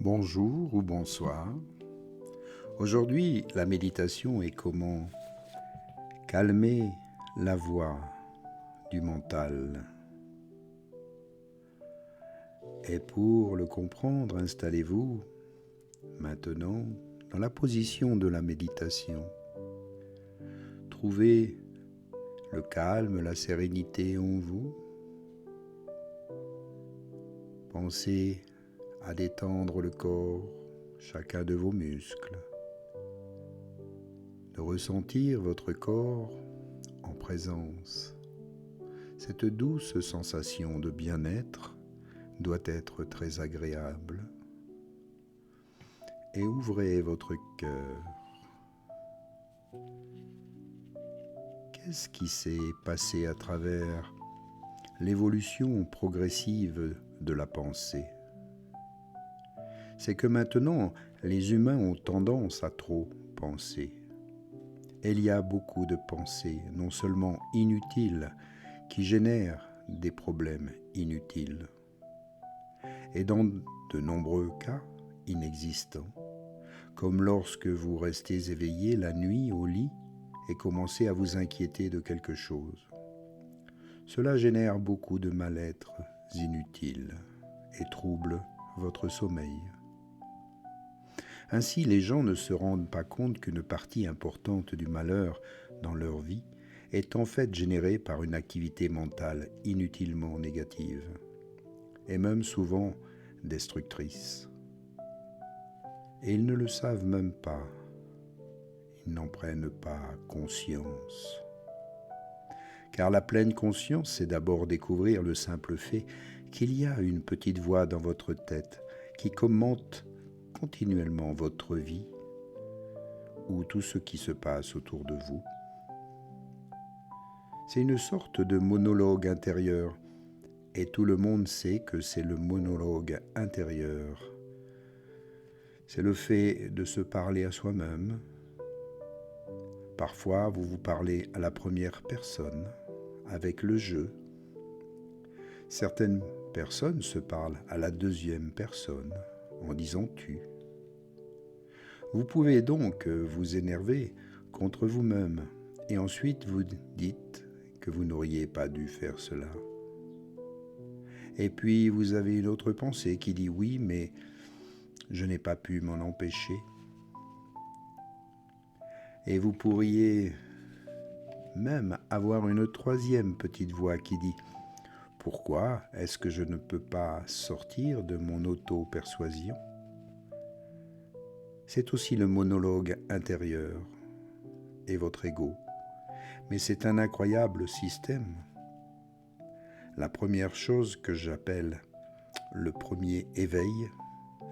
Bonjour ou bonsoir. Aujourd'hui, la méditation est comment calmer la voix du mental. Et pour le comprendre, installez-vous maintenant dans la position de la méditation. Trouvez le calme, la sérénité en vous. Pensez à détendre le corps, chacun de vos muscles, de ressentir votre corps en présence. Cette douce sensation de bien-être doit être très agréable. Et ouvrez votre cœur. Qu'est-ce qui s'est passé à travers l'évolution progressive de la pensée ? C'est que maintenant, les humains ont tendance à trop penser. Et il y a beaucoup de pensées, non seulement inutiles, qui génèrent des problèmes inutiles. Et dans de nombreux cas inexistants, comme lorsque vous restez éveillé la nuit au lit et commencez à vous inquiéter de quelque chose. Cela génère beaucoup de mal-être inutiles et trouble votre sommeil. Ainsi, les gens ne se rendent pas compte qu'une partie importante du malheur dans leur vie est en fait générée par une activité mentale inutilement négative, et même souvent destructrice. Et ils ne le savent même pas, ils n'en prennent pas conscience. Car la pleine conscience, c'est d'abord découvrir le simple fait qu'il y a une petite voix dans votre tête qui commente continuellement votre vie ou tout ce qui se passe autour de vous. C'est une sorte de monologue intérieur et tout le monde sait que c'est le monologue intérieur. C'est le fait de se parler à soi-même. Parfois, vous vous parlez à la première personne, avec le je. Certaines personnes se parlent à la deuxième personne, en disant tu. Vous pouvez donc vous énerver contre vous-même et ensuite vous dites que vous n'auriez pas dû faire cela. Et puis vous avez une autre pensée qui dit oui, mais je n'ai pas pu m'en empêcher. Et vous pourriez même avoir une troisième petite voix qui dit « Pourquoi est-ce que je ne peux pas sortir de mon auto-persuasion ?» C'est aussi le monologue intérieur et votre ego. Mais c'est un incroyable système. La première chose que j'appelle le premier éveil,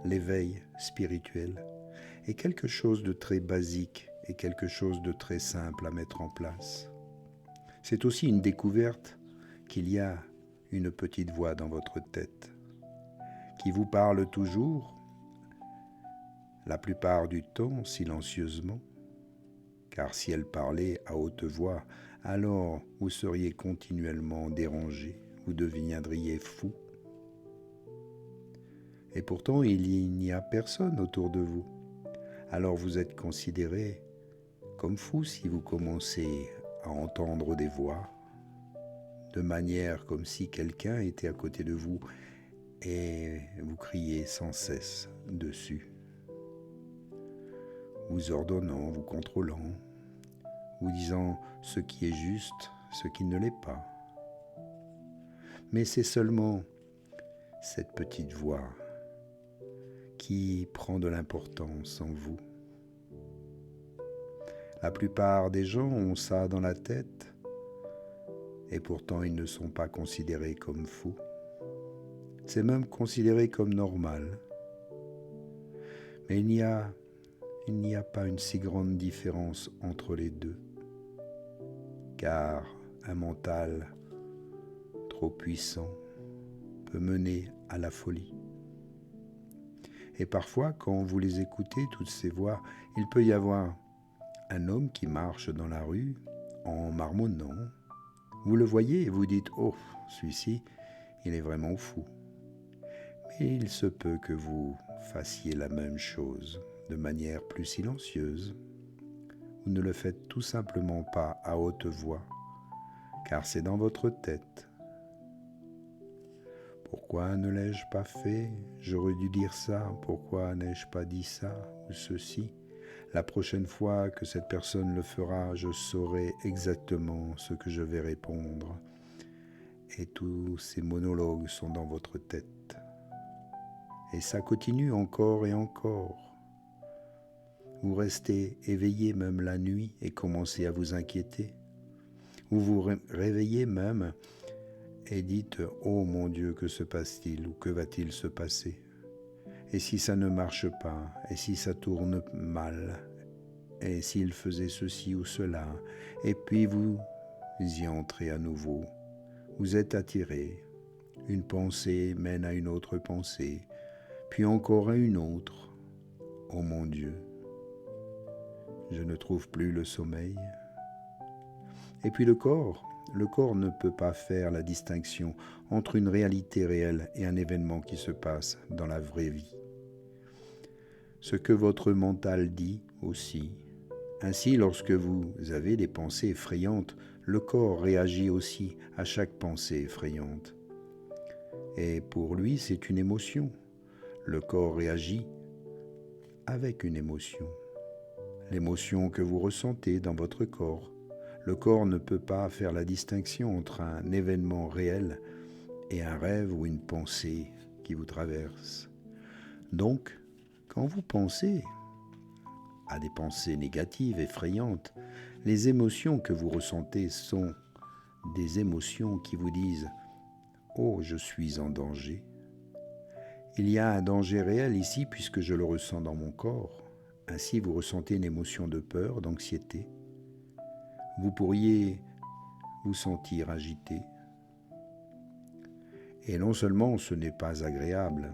l'éveil spirituel, est quelque chose de très basique et quelque chose de très simple à mettre en place. C'est aussi une découverte qu'il y a une petite voix dans votre tête qui vous parle toujours, la plupart du temps silencieusement, car si elle parlait à haute voix, alors vous seriez continuellement dérangé, vous deviendriez fou. Et pourtant, il n'y a personne autour de vous. Alors vous êtes considéré comme fou si vous commencez à entendre des voix, de manière comme si quelqu'un était à côté de vous et vous criez sans cesse dessus, vous ordonnant, vous contrôlant, vous disant ce qui est juste, ce qui ne l'est pas. Mais c'est seulement cette petite voix qui prend de l'importance en vous. La plupart des gens ont ça dans la tête et pourtant ils ne sont pas considérés comme fous. C'est même considéré comme normal. Mais il n'y a pas une si grande différence entre les deux, car un mental trop puissant peut mener à la folie. Et parfois, quand vous les écoutez, toutes ces voix, il peut y avoir un homme qui marche dans la rue en marmonnant. Vous le voyez et vous dites « Oh, celui-ci, il est vraiment fou ». Et il se peut que vous fassiez la même chose de manière plus silencieuse. Vous ne le faites tout simplement pas à haute voix, car c'est dans votre tête. Pourquoi ne l'ai-je pas fait? J'aurais dû dire ça. Pourquoi n'ai-je pas dit ça ou ceci? La prochaine fois que cette personne le fera, je saurai exactement ce que je vais répondre. Et tous ces monologues sont dans votre tête. Et ça continue encore et encore. Vous restez éveillé même la nuit et commencez à vous inquiéter. Vous vous réveillez même et dites « Oh mon Dieu, que se passe-t-il ou que va-t-il se passer? Et si ça ne marche pas? Et si ça tourne mal? Et s'il faisait ceci ou cela ?» Et puis vous y entrez à nouveau. Vous êtes attiré. Une pensée mène à une autre pensée, puis encore à une autre. Oh mon Dieu, je ne trouve plus le sommeil. Et puis le corps ne peut pas faire la distinction entre une réalité réelle et un événement qui se passe dans la vraie vie. Ce que votre mental dit aussi. Ainsi, lorsque vous avez des pensées effrayantes, le corps réagit aussi à chaque pensée effrayante. Et pour lui, c'est une émotion. Le corps réagit avec une émotion. L'émotion que vous ressentez dans votre corps. Le corps ne peut pas faire la distinction entre un événement réel et un rêve ou une pensée qui vous traverse. Donc, quand vous pensez à des pensées négatives, effrayantes, les émotions que vous ressentez sont des émotions qui vous disent « Oh, je suis en danger ». Il y a un danger réel ici puisque je le ressens dans mon corps. Ainsi, vous ressentez une émotion de peur, d'anxiété. Vous pourriez vous sentir agité. Et non seulement ce n'est pas agréable,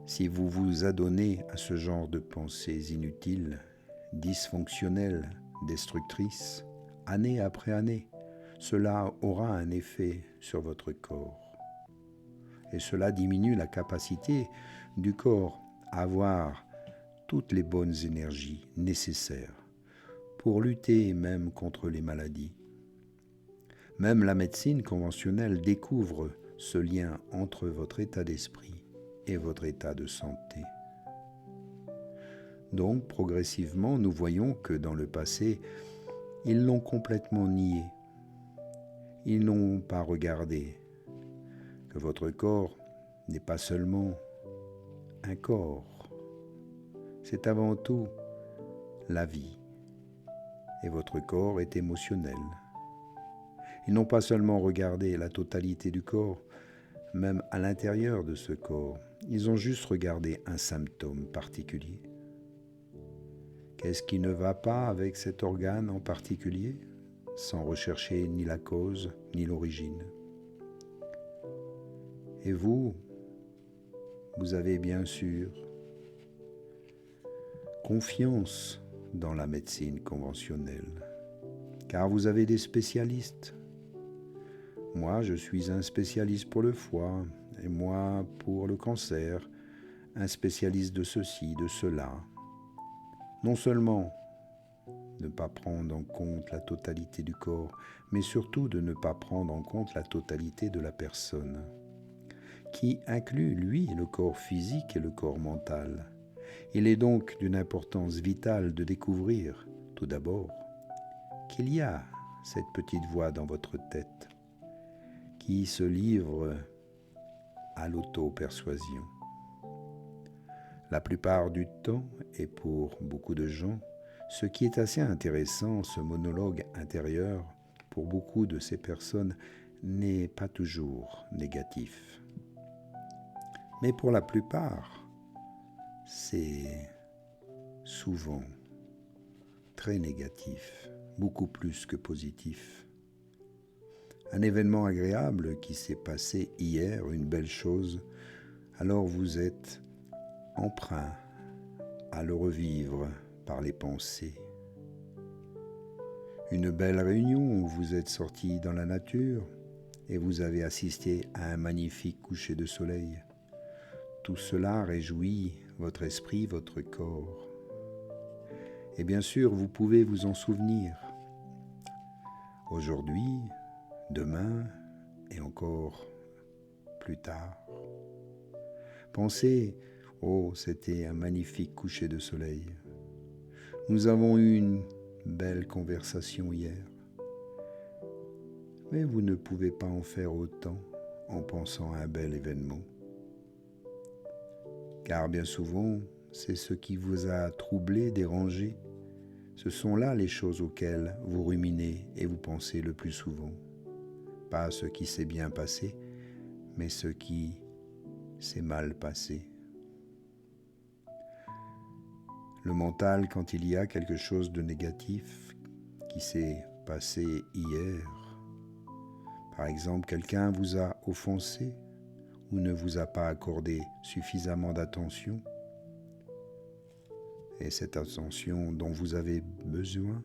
si vous vous adonnez à ce genre de pensées inutiles, dysfonctionnelles, destructrices, année après année, cela aura un effet sur votre corps. Et cela diminue la capacité du corps à avoir toutes les bonnes énergies nécessaires pour lutter même contre les maladies. Même la médecine conventionnelle découvre ce lien entre votre état d'esprit et votre état de santé. Donc, progressivement, nous voyons que dans le passé, ils l'ont complètement nié. Ils n'ont pas regardé que votre corps n'est pas seulement un corps, c'est avant tout la vie. Et votre corps est émotionnel. Ils n'ont pas seulement regardé la totalité du corps, même à l'intérieur de ce corps. Ils ont juste regardé un symptôme particulier. Qu'est-ce qui ne va pas avec cet organe en particulier, sans rechercher ni la cause ni l'origine? Et vous avez bien sûr confiance dans la médecine conventionnelle, car vous avez des spécialistes. Moi, je suis un spécialiste pour le foie, et moi pour le cancer, un spécialiste de ceci, de cela. Non seulement ne pas prendre en compte la totalité du corps, mais surtout de ne pas prendre en compte la totalité de la personne, qui inclut, lui, le corps physique et le corps mental. Il est donc d'une importance vitale de découvrir, tout d'abord, qu'il y a cette petite voix dans votre tête qui se livre à l'auto-persuasion. La plupart du temps, et pour beaucoup de gens, ce qui est assez intéressant, ce monologue intérieur, pour beaucoup de ces personnes, n'est pas toujours négatif. Mais pour la plupart, c'est souvent très négatif, beaucoup plus que positif. Un événement agréable qui s'est passé hier, une belle chose, alors vous êtes emprunt à le revivre par les pensées. Une belle réunion où vous êtes sortis dans la nature et vous avez assisté à un magnifique coucher de soleil. tout cela réjouit votre esprit, votre corps. Et bien sûr, vous pouvez vous en souvenir. Aujourd'hui, demain et encore plus tard. Pensez, oh, c'était un magnifique coucher de soleil. Nous avons eu une belle conversation hier. Mais vous ne pouvez pas en faire autant en pensant à un bel événement. Car bien souvent, c'est ce qui vous a troublé, dérangé. Ce sont là les choses auxquelles vous ruminez et vous pensez le plus souvent. Pas ce qui s'est bien passé, mais ce qui s'est mal passé. Le mental, quand il y a quelque chose de négatif qui s'est passé hier, par exemple, quelqu'un vous a offensé ou ne vous a pas accordé suffisamment d'attention, et cette attention dont vous avez besoin,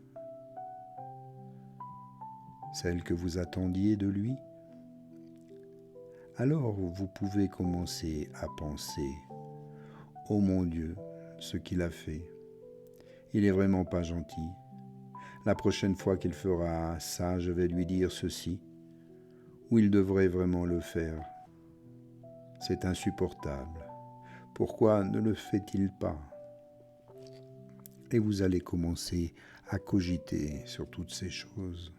celle que vous attendiez de lui, alors vous pouvez commencer à penser « Oh mon Dieu, ce qu'il a fait, il est vraiment pas gentil. La prochaine fois qu'il fera ça, je vais lui dire ceci, ou il devrait vraiment le faire. C'est insupportable. Pourquoi ne le fait-il pas ?» Et vous allez commencer à cogiter sur toutes ces choses.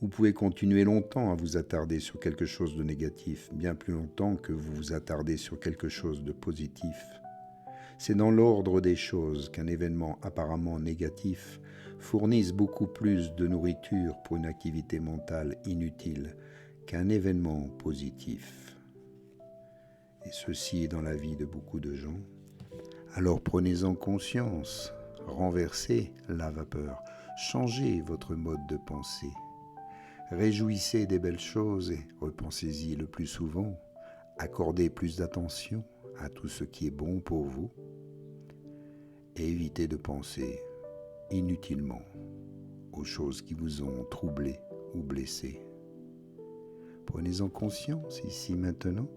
Vous pouvez continuer longtemps à vous attarder sur quelque chose de négatif, bien plus longtemps que vous vous attardez sur quelque chose de positif. C'est dans l'ordre des choses qu'un événement apparemment négatif fournisse beaucoup plus de nourriture pour une activité mentale inutile qu'un événement positif. Et ceci est dans la vie de beaucoup de gens. Alors prenez-en conscience, renversez la vapeur, changez votre mode de pensée. Réjouissez des belles choses et repensez-y le plus souvent. Accordez plus d'attention à tout ce qui est bon pour vous et évitez de penser inutilement aux choses qui vous ont troublé ou blessé. Prenez-en conscience ici maintenant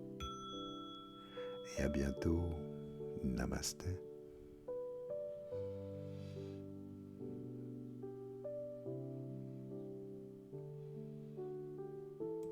et à bientôt. Namasté.